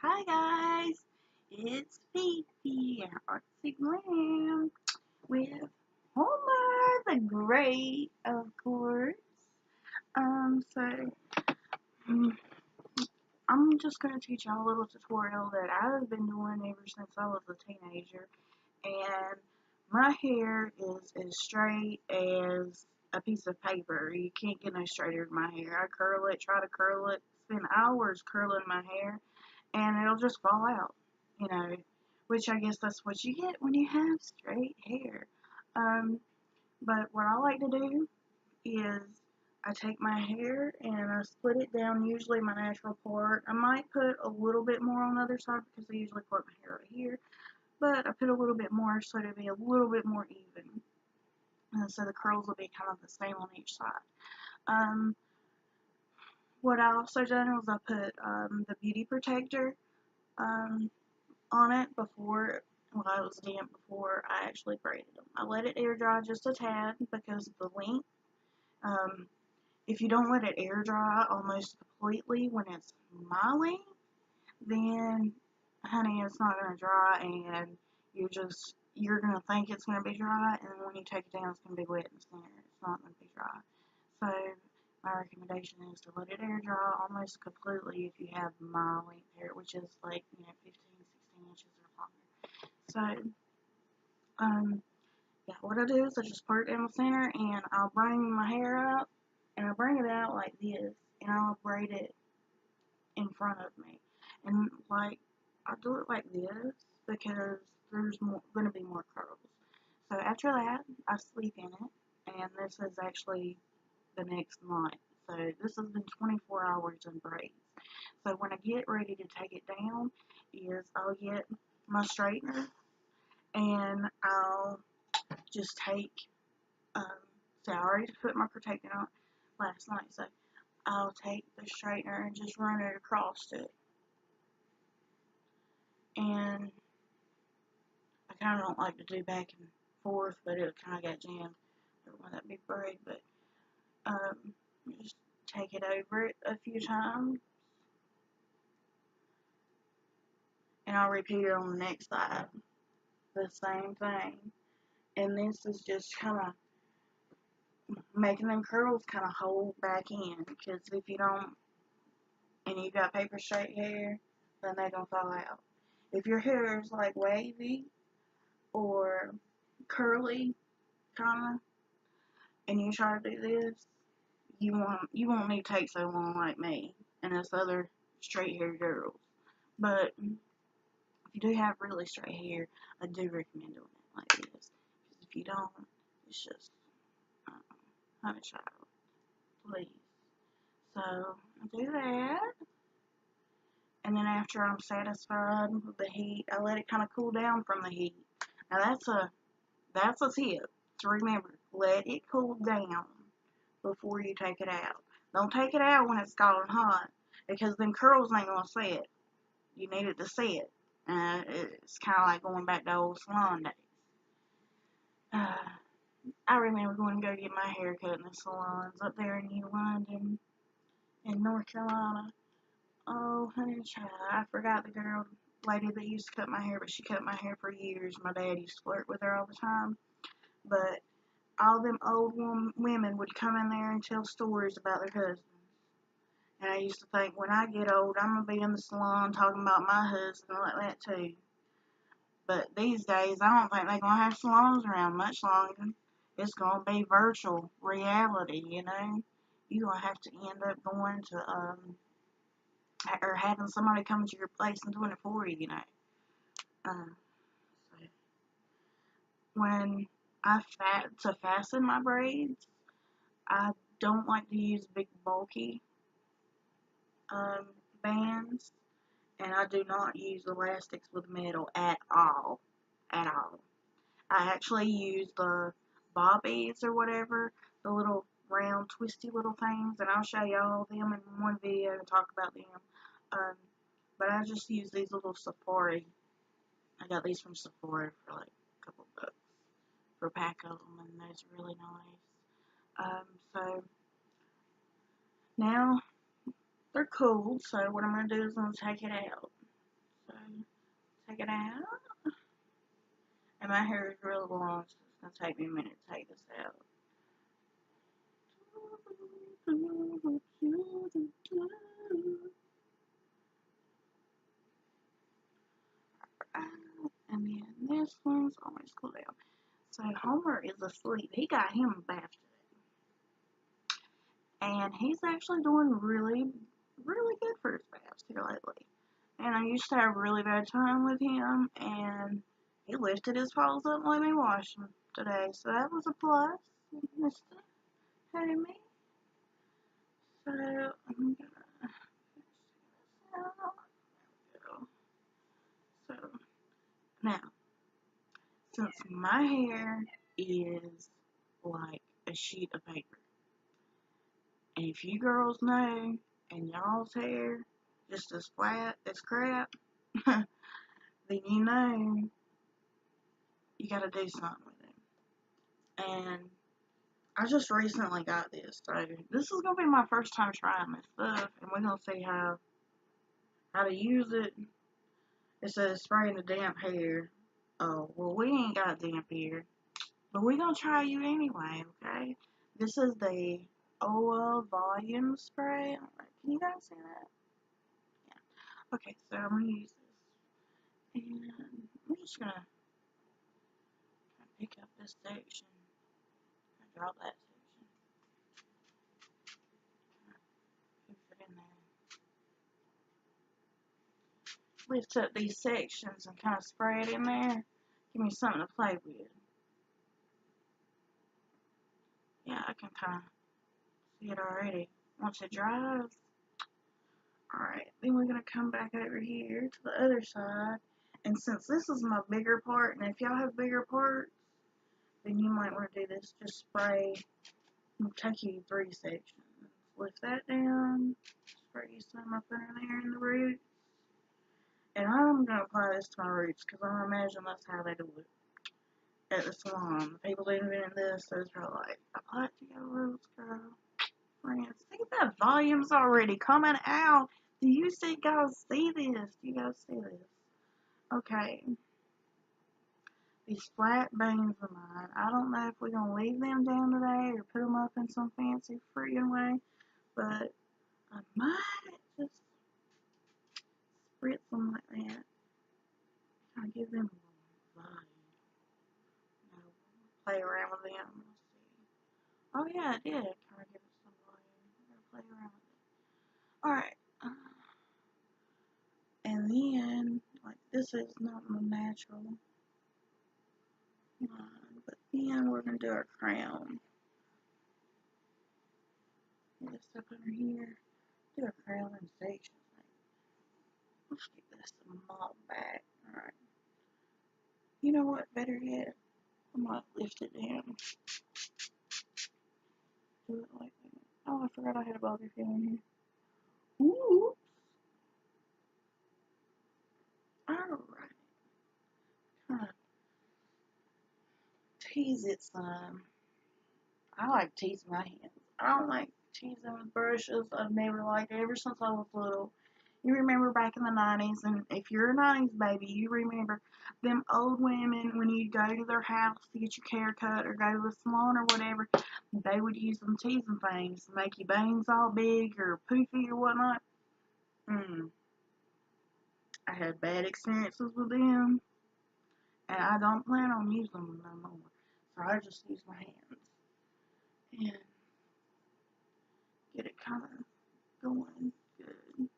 Hi guys, it's Fifi and Artsy Glam with Homer the Great, of course. So mm, I'm just gonna teach y'all a little tutorial that I've been doing ever since I was a teenager, and my hair is as straight as a piece of paper. You can't get no straighter than my hair. I curl it, try to curl it, spend hours curling my hair, and it'll just fall out, you know, which I guess that's what you get when you have straight hair. Um, but what I like to do is I take my hair and I split it down, usually my natural part. I might put a little bit more on the other side because I usually part my hair right here, but I put a little bit more so it'll be a little bit more even. And so the curls will be kind of the same on each side. Um, what I also done was I put the beauty protector um, on it before, well, I was damp before I actually braided them. I let it air dry just a tad because of the length. Um, if you don't let it air dry almost completely when it's my length, then, honey, it's not going to dry, and you're going to think it's going to be dry, and then when you take it down, it's going to be wet in the center. It's not going to be dry. So, my recommendation is to let it air dry almost completely if you have my length hair, which is like, 15, 16 inches or longer. So, yeah, what I do is I just part it down the center, and I'll bring my hair out, and I bring it out like this, and I'll braid it in front of me. And, like, I do it like this because there's going to be more curls. So after that, I sleep in it, and this is actually the next night. So this has been 24 hours in braids. So when I get ready to take it down, I'll get my straightener, and I'll just take, um, so I already put my protectant on last night, so I'll take the straightener and just run it across it. And I kind of don't like to do back and forth, but it kind of got jammed. I don't want that big braid, but just take it over it a few times, and I'll repeat it on the next side. The same thing. And this is just kind of making them curls kind of hold back in, because if you don't, and you got paper straight hair, then they're going to fall out. If your hair is like wavy or curly, kind of, and you try to do this, you won't need to take so long like me and us other straight hair girls. But if you do have really straight hair, I do recommend doing it like this. Because if you don't, it's just, honey child, please. So I do that, and then after I'm satisfied with the heat, I let it kind of cool down from the heat. Now that's a tip to remember. Let it cool down before you take it out. Don't take it out when it's scalding hot, because them curls ain't gonna set. You need it to set. It's kind of like going back to old salon days. I remember going to go get my hair cut in the salons up there in New London, in North Carolina. Oh, honey child, I forgot the lady that used to cut my hair, but she cut my hair for years. My dad used to flirt with her all the time. But all them old women would come in there and tell stories about their husbands. And I used to think, when I get old, I'm going to be in the salon talking about my husband like that too. But these days, I don't think they're going to have salons around much longer. It's going to be virtual reality, You're going to have to end up going to, or having somebody come to your place and doing it for you, So when to fasten my braids, I don't like to use big bulky bands, and I do not use elastics with metal at all, at all. I actually use the bobbies or whatever, the little round twisty little things, and I'll show y'all them in one video and talk about them. But I just use these little Safari. I got these from Sephora for like a couple bucks for a pack of them, and those are really nice. So now they're cooled, so what I'm going to do is I'm going to take it out. take it out. And my hair is really long, so it's going to take me a minute to take this out. And then this one's always cool down. So Homer is asleep. He got him a bath today. And he's actually doing really, really good for his baths here lately. And I used to have a really bad time with him, and he lifted his paws up and let me wash him today. So that was a plus, Mr. Homie. So I'm gonna fix this out. There we go. So now, since my hair is like a sheet of paper, and if you girls know, and y'all's hair just as flat as crap, then you know you gotta do something with it. And I just recently got this, so this is gonna be my first time trying this stuff, and we're gonna see how to use it. It says spraying the damp hair. Oh, well, we ain't got damp hair, but we're gonna try you anyway, okay? This is the Ouai volume spray. Can you guys see that? Yeah. Okay, so I'm gonna use this, and I'm just gonna pick up this section, drop that section, put it in there. Lift up these sections and kind of spray it in there. Give me something to play with. Yeah, I can kind of see it already. Once it dries. Alright, then we're going to come back over here to the other side. And since this is my bigger part, and if y'all have bigger parts, then you might want to do this. Just spray. It'll take you 3 sections. Lift that down. Spray some up in there in the roots. And I'm going to apply this to my roots because I imagine that's how they do it at the salon. The people that invented this, so it's probably like, apply it to your roots, girl. Friends, see that volume's already coming out. Do you see, guys see this? Do you guys see this? Okay. These flat beans of mine, I don't know if we're going to leave them down today or put them up in some fancy freaking way, but I might just spritz them like that. Kind of give them a little volume. Play around with them. Let's see. Oh yeah, it did. Kind of give it some volume. We're gonna play around with it. Alright. And then, like, this is not my natural line, but then we're going to do our crown. Get this up under here. Do a crown in sections. Let's get this mop back. Alright. You know what? Better yet, I might lift it down. Do it like that. Oh, I forgot I had a bobby pin in here. Ooh. Alright. Kind of tease it some. I like teasing my hands. I don't like teasing with brushes. I've never liked it ever since I was little. You remember back in the 90s, and if you're a 90s baby, you remember them old women when you go to their house to get your hair cut or go to the salon or whatever, they would use them teasing things to make your bangs all big or poofy or whatnot. I had bad experiences with them, and I don't plan on using them no more. So I just use my hands and get it kind of going good.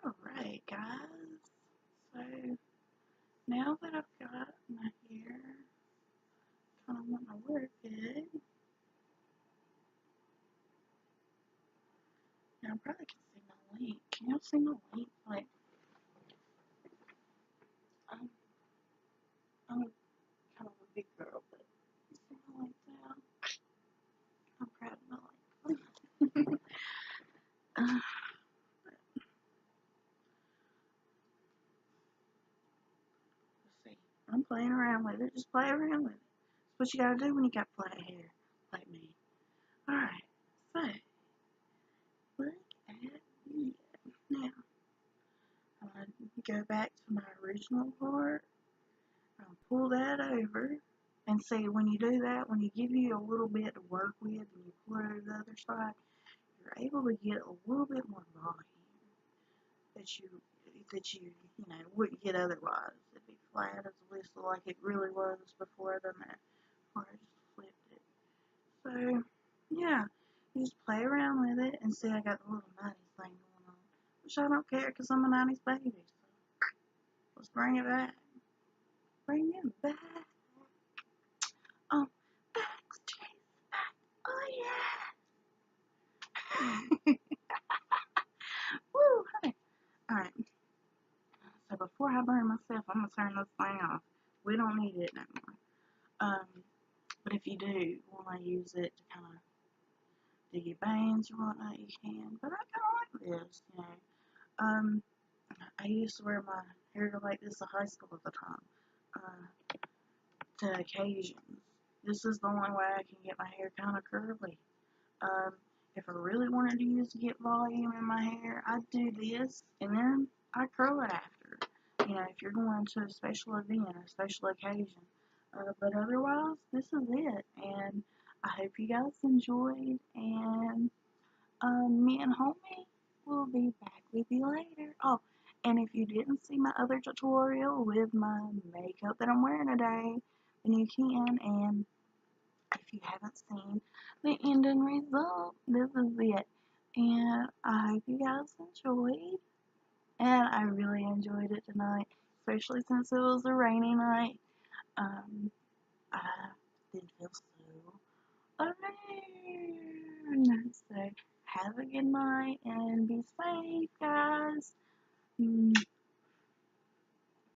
Alright, guys. So, now that I've got my hair kind of wanting to work it, now I probably can see my link. Can y'all see my link? Like, I'm kind of a big girl, but you see my link now? I'm proud of my link. Let's see. I'm playing around with it. Just play around with it. That's what you gotta do when you got flat hair, like me. Alright. go back to my original part, I'll pull that over, and see when you do that, when you give you a little bit to work with and you pull it over the other side, you're able to get a little bit more volume that you wouldn't get otherwise. It'd be flat as a whistle like it really was before I done that. Or I just flipped it. So yeah, you just play around with it and see I got the little 90s thing going on. Which I don't care because I'm a 90s baby. So let's bring it back. Bring it back. Oh, backstage back. Oh yeah. Woo, honey. Alright. So before I burn myself, I'm gonna turn this thing off. We don't need it no more. But if you do want to use it to kind of do your bangs or whatnot, you can. But I kind of like this, you know. Um, I used to wear my hair like this in high school at the time, to occasions. This is the only way I can get my hair kind of curly. Um, if I really wanted to use to get volume in my hair, I'd do this and then I curl it after. You know, if you're going to a special event or special occasion. But otherwise, this is it. And I hope you guys enjoyed. And me and homie will be back with you later. Oh, and if you didn't see my other tutorial with my makeup that I'm wearing today, then you can. And if you haven't seen the ending result, this is it. And I hope you guys enjoyed. And I really enjoyed it tonight, especially since it was a rainy night. Um, I did feel so alone. So have a good night and be safe, guys.